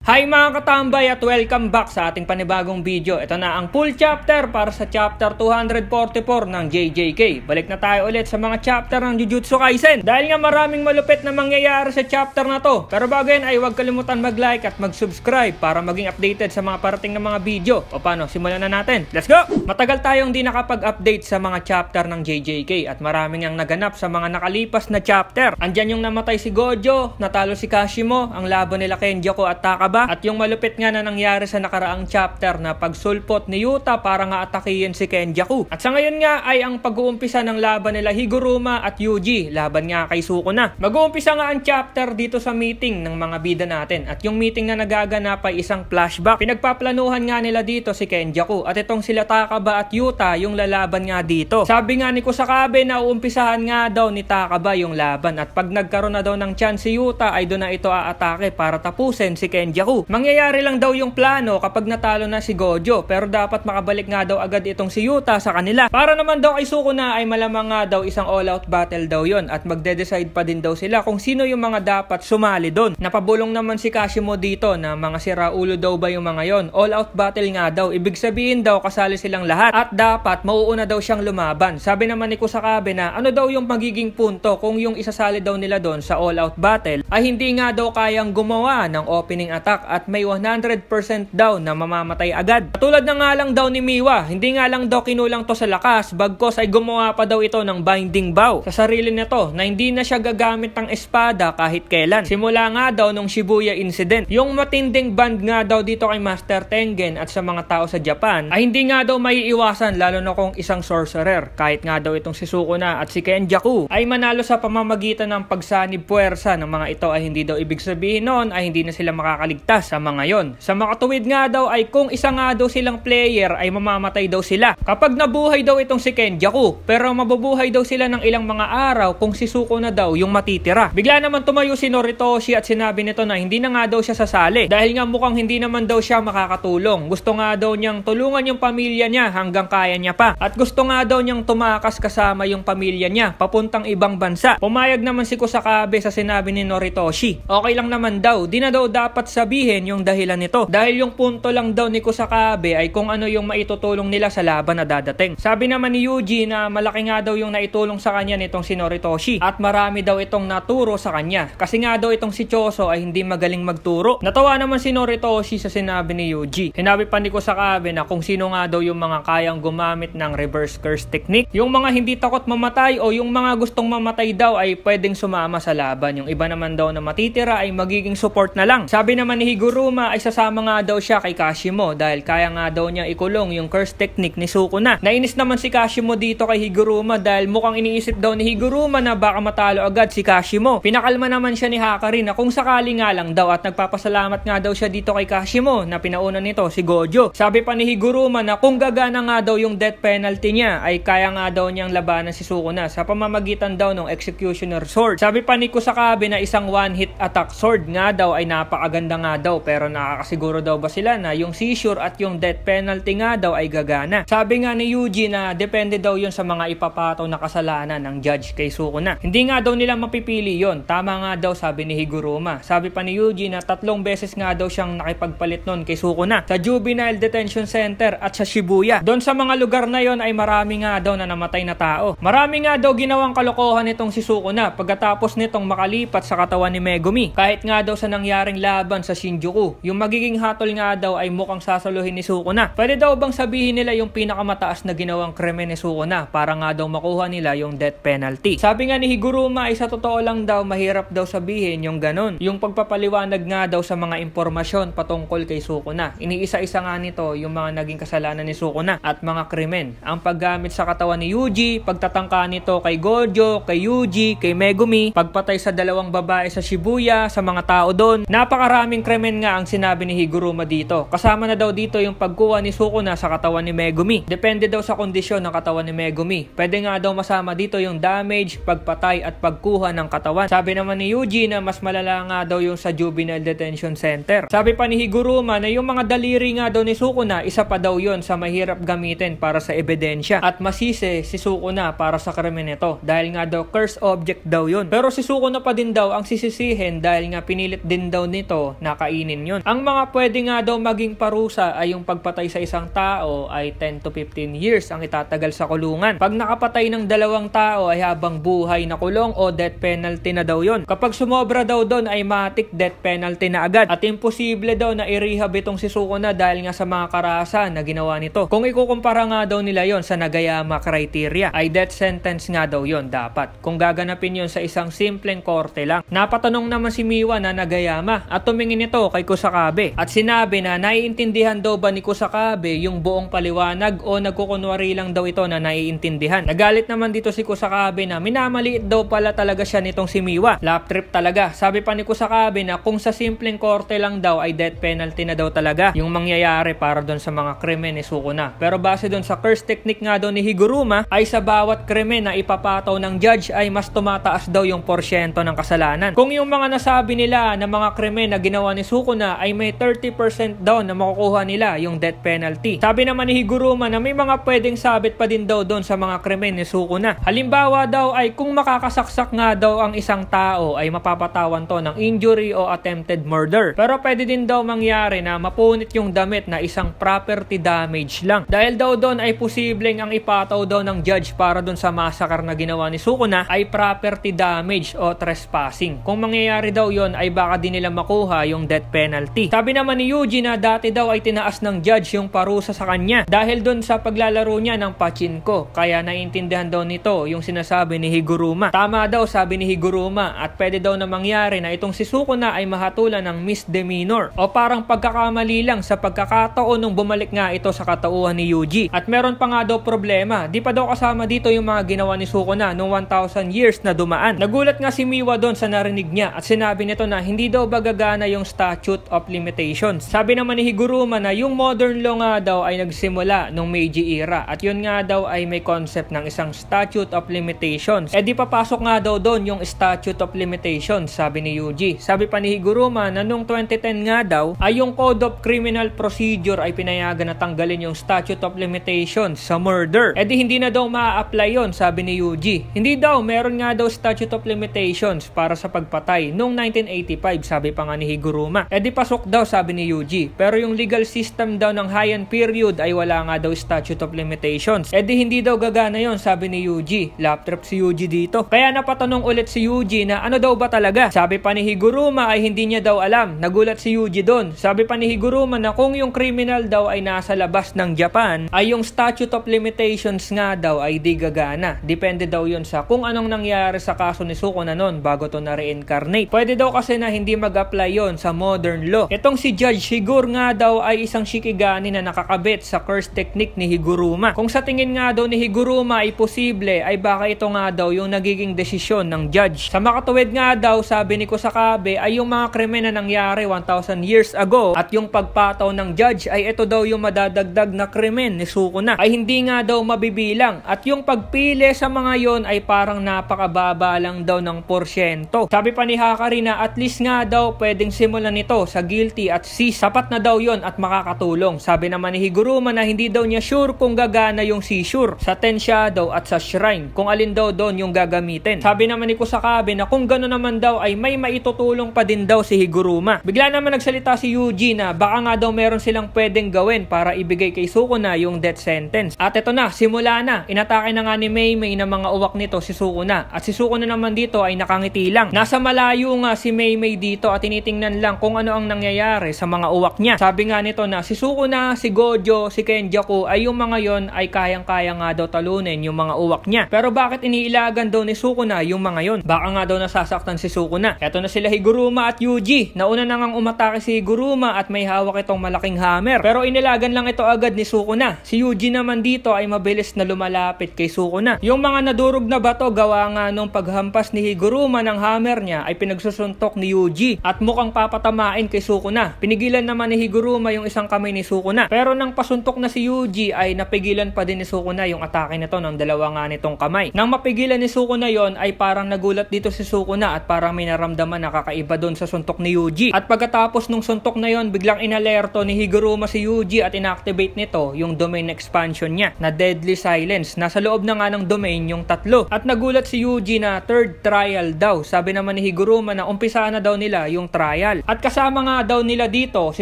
Hi mga katambay at welcome back sa ating panibagong video. Ito na ang full chapter para sa chapter 244 ng JJK. Balik na tayo ulit sa mga chapter ng Jujutsu Kaisen. Dahil nga maraming malupit na mangyayari sa chapter na to. Pero bago yan ay huwag kalimutan mag-like at mag-subscribe para maging updated sa mga parating na mga video. O paano, simulan na natin. Let's go! Matagal tayong di nakapag-update sa mga chapter ng JJK at maraming ang naganap sa mga nakalipas na chapter. Andyan yung namatay si Gojo, natalo si Kashimo, ang laban nila Kenjaku at Takaba. At yung malupit nga na nangyari sa nakaraang chapter na pagsulpot ni Yuta para nga atakihin si Kenjaku. At sa ngayon nga ay ang pag-uumpisa ng laban nila Higuruma at Yuji, laban nga kay Sukuna. Mag-uumpisa nga ang chapter dito sa meeting ng mga bida natin. At yung meeting na nagaganap ay isang flashback. Pinagpaplanuhan nga nila dito si Kenjaku. At itong sila Takaba at Yuta yung lalaban nga dito. Sabi nga ni Kusakabe na uumpisahan nga daw ni Takaba yung laban. At pag nagkaroon na daw ng chance si Yuta ay doon na ito aatake para tapusin si Kenjaku. Mangyayari lang daw yung plano kapag natalo na si Gojo, pero dapat makabalik nga daw agad itong si Yuta sa kanila. Para naman daw kay Sukuna ay malamang nga daw isang all-out battle daw yon at magde-decide pa din daw sila kung sino yung mga dapat sumali doon. Napabulong naman si Kashimo dito na mga siraulo daw ba yung mga yon. All-out battle nga daw, ibig sabihin daw kasali silang lahat at dapat mauuna daw siyang lumaban. Sabi naman ni Kusakabe na ano daw yung magiging punto kung yung isasali daw nila doon sa all-out battle ay hindi nga daw kayang gumawa ng opening attack at may 100% daw na mamamatay agad. Tulad na nga lang daw ni Miwa, hindi nga lang daw kinulang to sa lakas, bagkos ay gumawa pa daw ito ng binding bow sa sarili nito na hindi na siya gagamit ng espada kahit kailan. Simula nga daw nung Shibuya incident. Yung matinding band nga daw dito kay Master Tengen at sa mga tao sa Japan ay hindi nga daw maiiwasan lalo na kung isang sorcerer. Kahit nga daw itong si Sukuna at si Kenjaku ay manalo sa pamamagitan ng pagsanib puwersa ng mga ito ay hindi daw ibig sabihin noon ay hindi na sila makakaligtas sa mga yon. Sa makatuwid nga daw ay kung isa nga daw silang player ay mamamatay daw sila kapag nabuhay daw itong si Kenjaku, pero mabubuhay daw sila ng ilang mga araw kung si Sukuna daw yung matitira. Bigla naman tumayo si Noritoshi at sinabi nito na hindi na nga daw siya sasali dahil nga mukhang hindi naman daw siya makakatulong. Gusto nga daw niyang tulungan yung pamilya niya hanggang kaya niya pa at gusto nga daw niyang tumakas kasama yung pamilya niya papuntang ibang bansa. Pumayag naman si Kusakabe sa sinabi ni Noritoshi. Okay lang naman daw, di na daw dapat sabihin yung dahilan nito dahil yung punto lang daw ni Kusakabe ay kung ano yung maitutulong nila sa laban na dadating. Sabi naman ni Yuji na malaki nga daw yung naitulong sa kanya nitong si Noritoshi at marami daw itong naturo sa kanya kasi nga daw itong si Choso ay hindi magaling magturo. Natawa naman si Noritoshi sa sinabi ni Yuji. Sinabi pa ni Kusakabe na kung sino nga daw yung mga kayang gumamit ng reverse curse technique, yung mga hindi takot mamatay o yung mga gustong mamatay daw ay pwedeng sumama sa laban. Yung iba naman daw na matitira ay magiging support na lang. Sabi naman ni Higuruma ay sasama nga daw siya kay Kashimo dahil kaya nga daw niya ikulong yung curse technique ni Sukuna. Nainis naman si Kashimo dito kay Higuruma dahil mukhang iniisip daw ni Higuruma na baka matalo agad si Kashimo. Pinakalma naman siya ni Hakari na kung sakali nga lang daw at nagpapasalamat nga daw siya dito kay Kashimo na pinauna nito si Gojo. Sabi pa ni Higuruma na kung gagana nga daw yung death penalty niya ay kaya nga daw niyang labanan si Sukuna sa pamamagitan daw ng executioner sword. Sabi pa ni Kusakabe na isang one hit attack sword nga daw ay napakaganda nga daw pero nakakasiguro daw ba sila na yung seizure at yung death penalty nga daw ay gagana. Sabi nga ni Yuji na depende daw yun sa mga ipapataw na kasalanan ng judge kay Sukuna. Hindi nga daw nila mapipili yon. Tama nga daw sabi ni Higuruma. Sabi pa ni Yuji na 3 beses nga daw siyang nakipagpalit nun kay Sukuna sa Juvenile Detention Center at sa Shibuya. Doon sa mga lugar na yon ay marami nga daw na namatay na tao. Marami nga daw ginawang kalokohan itong si Sukuna pagkatapos nitong makalipat sa katawan ni Megumi. Kahit nga daw sa nangyaring laban sa Shinjuku, yung magiging hatol nga daw ay mukhang sasaluhin ni Sukuna. Pwede daw bang sabihin nila yung pinakamataas na ginawang krimen ni Sukuna para nga daw makuha nila yung death penalty? Sabi nga ni Higuruma ay sa totoo lang daw mahirap daw sabihin yung ganon. Yung pagpapaliwanag nga daw sa mga impormasyon patungkol kay Sukuna. Iniisa-isa nga nito yung mga naging kasalanan ni Sukuna at mga krimen. Ang paggamit sa katawan ni Yuji, pagtatangka nito kay Gojo, kay Yuji, kay Megumi, pagpatay sa 2 babae sa Shibuya, sa mga tao doon. Napakaraming krimen nga ang sinabi ni Higuruma dito. Kasama na daw dito yung pagkuha ni Sukuna sa katawan ni Megumi. Depende daw sa kondisyon ng katawan ni Megumi. Pwede nga daw masama dito yung damage, pagpatay at pagkuha ng katawan. Sabi naman ni Yuji na mas malala nga daw yung sa Juvenile Detention Center. Sabi pa ni Higuruma na yung mga daliri nga daw ni Sukuna, isa pa daw yon sa mahirap gamitin para sa ebidensya at masisi si Sukuna para sa krimen nito dahil nga daw curse object daw yon. Pero si Sukuna pa din daw ang sisisihin dahil nga pinilit din daw nito na kakainin yun. Ang mga pwede nga daw maging parusa ay yung pagpatay sa isang tao ay 10 to 15 years ang itatagal sa kulungan. Pag nakapatay ng 2 tao ay habang buhay na kulong o death penalty na daw yun. Kapag sumobra daw doon ay matik death penalty na agad. At imposible daw na i-rehab itong si Sukuna dahil nga sa mga karahasan na ginawa nito. Kung ikukumpara nga daw nila yon sa Nagayama criteria ay death sentence nga daw yon dapat. Kung gaganapin yon sa isang simpleng korte lang. Napatanong naman si Miwa na Nagayama at tumingin ito kay Kusakabe at sinabi na naiintindihan daw ba ni Kusakabe yung buong paliwanag o nagkukunwari lang daw ito na naiintindihan. Nagalit naman dito si Kusakabe na minamaliit daw pala talaga siya nitong si Miwa. Lap trip talaga. Sabi pa ni Kusakabe na kung sa simpleng korte lang daw ay death penalty na daw talaga yung mangyayari para doon sa mga krimen ni Sukuna. Pero base doon sa curse technique nga daw ni Higuruma ay sa bawat krimen na ipapataw ng judge ay mas tumataas daw yung porsyento ng kasalanan. Kung yung mga nasabi nila na mga krimen na ginawa ni Sukuna ay may 30% daw na makukuha nila yung death penalty. Sabi naman ni Higuruma na may mga pwedeng sabit pa din daw doon sa mga krimen ni Sukuna. Halimbawa daw ay kung makakasaksak nga daw ang isang tao ay mapapatawan to ng injury o attempted murder. Pero pwede din daw mangyari na mapunit yung damit na isang property damage lang. Dahil daw doon ay posibleng ang ipataw daw ng judge para doon sa massacre na ginawa ni Sukuna ay property damage o trespassing. Kung mangyayari daw yon ay baka din nila makuha yung death penalty. Sabi naman ni Yuji na dati daw ay tinaas ng judge yung parusa sa kanya dahil doon sa paglalaro niya ng pachinko. Kaya naiintindihan daw nito yung sinasabi ni Higuruma. Tama daw sabi ni Higuruma at pwede daw na mangyari na itong si Sukuna ay mahatulan ng misdemeanor o parang pagkakamali lang sa pagkakataon nung bumalik nga ito sa katauhan ni Yuji. At meron pa nga daw problema. Di pa daw kasama dito yung mga ginawa ni Sukuna nung 1,000 years na dumaan. Nagulat nga si Miwa doon sa narinig niya at sinabi nito na hindi daw bagagana yung statute of limitations. Sabi naman ni Higuruma na yung modern law nga daw ay nagsimula nung Meiji era at yun nga daw ay may concept ng isang statute of limitations. E di papasok nga daw doon yung statute of limitations, sabi ni Yuji. Sabi pa ni Higuruma na nung 2010 nga daw ay yung Code of Criminal Procedure ay pinayagan na tanggalin yung statute of limitations sa murder. E di hindi na daw maa-apply yon, sabi ni Yuji. Hindi daw, meron nga daw statute of limitations para sa pagpatay nung 1985, sabi pa nga ni Higuruma. E di pasok daw, sabi ni Yuji. Pero yung legal system daw ng Heian period ay wala nga daw statute of limitations. E di hindi daw gagana yon, sabi ni Yuji. Laptrip si Yuji dito. Kaya napatanong ulit si Yuji na ano daw ba talaga? Sabi pa ni Higuruma ay hindi niya daw alam. Nagulat si Yuji doon. Sabi pa ni Higuruma na kung yung criminal daw ay nasa labas ng Japan ay yung statute of limitations nga daw ay di gagana. Depende daw yun sa kung anong nangyari sa kaso ni Sukuna noon bago to na-reincarnate. Pwede daw kasi na hindi mag-apply yon sa modern law. Itong si Judge Higur nga daw ay isang shikigani na nakakabit sa curse technique ni Higuruma. Kung sa tingin nga daw ni Higuruma ay posible ay baka ito nga daw yung nagiging desisyon ng judge. Sa makatuwid nga daw, sabi ni Kusakabe ay yung mga krimen na nangyari 1,000 years ago at yung pagpataw ng judge ay ito daw yung madadagdag na krimen ni Sukuna ay hindi nga daw mabibilang at yung pagpili sa mga yon ay parang napakababa lang daw ng porsyento. Sabi pa ni Hakari na at least nga daw pwedeng simulan nito sa guilty at cease. Sapat na daw yon at makakatulong. Sabi naman ni Higuruma na hindi daw niya sure kung gagana yung seizure sa Ten Shadow at sa Shrine, kung alin daw doon yung gagamitin. Sabi naman ni Kusakabe na kung gano'n naman daw ay may maitutulong pa din daw si Higuruma. Bigla naman nagsalita si Yuji na baka nga daw meron silang pwedeng gawin para ibigay kay Sukuna yung death sentence. At ito na, simula na. Inatake na nga ni Meimei ng mga uwak nito si Sukuna. At si Sukuna naman dito ay nakangiti lang. Nasa malayo nga si Meimei dito at tinitingnan lang kung ano ang nangyayari sa mga uwak niya. Sabi nga nito na si Sukuna, si Gojo, si Kenjaku ay yung mga yon ay kayang-kaya nga daw talunin yung mga uwak niya. Pero bakit iniilagan daw ni Sukuna yung mga yon? Baka nga daw nasasaktan si Sukuna. Eto na sila Higuruma at Yuji. Nauna na ngang umatake si Higuruma at may hawak itong malaking hammer. Pero inilagan lang ito agad ni Sukuna. Si Yuji naman dito ay mabilis na lumalapit kay Sukuna. Yung mga nadurog na bato gawa nga nung paghampas ni Higuruma ng hammer niya ay pinagsusuntok ni Yuji at mukhang papatamain kay Sukuna. Pinigilan naman ni Higuruma yung isang kamay ni Sukuna. Pero nang pasuntok na si Yuji ay napigilan pa din ni Sukuna yung atake nito ng dalawa nga nitong kamay. Nang mapigilan ni Sukuna yon ay parang nagulat dito si Sukuna at parang may naramdaman na kakaiba doon sa suntok ni Yuji. At pagkatapos nung suntok na yon, biglang inalerto ni Higuruma si Yuji at inactivate nito yung domain expansion niya na Deadly Silence. Nasa loob na nga ng domain yung tatlo. At nagulat si Yuji na third trial daw. Sabi naman ni Higuruma na umpisa na daw nila yung trial. At kasama nga daw nila dito si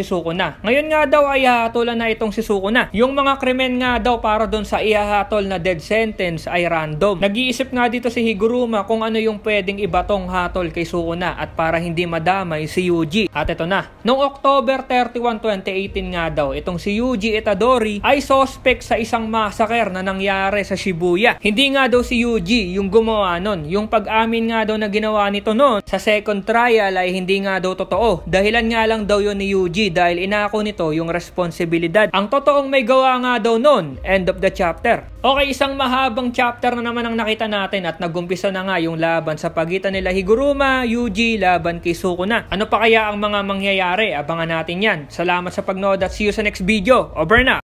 Sukuna. Ngayon nga daw ay hahatulan na itong si Sukuna. Yung mga krimen nga daw para doon sa ihahatol na death sentence ay random. Nag-iisip nga dito si Higuruma kung ano yung pwedeng ibatong hatol kay Sukuna at para hindi madamay si Yuji. At ito na. Noong October 31, 2018 nga daw, itong si Yuji Itadori ay suspect sa isang massacre na nangyari sa Shibuya. Hindi nga daw si Yuji yung gumawa nun. Yung pag-amin nga daw na ginawa nito nun sa second trial ay hindi nga daw totoo. Dahilan nga lang daw yun ni Yuji dahil inako nito yung responsibilidad. Ang totoong may gawa nga daw nun. End of the chapter. Okay, isang mahabang chapter na naman ang nakita natin at nagumpisa na nga yung laban sa pagitan nila Higuruma, Yuji, laban kay Sukuna. Ano pa kaya ang mga mangyayari? Abangan natin yan. Salamat sa pagnood at see you sa next video. Over na!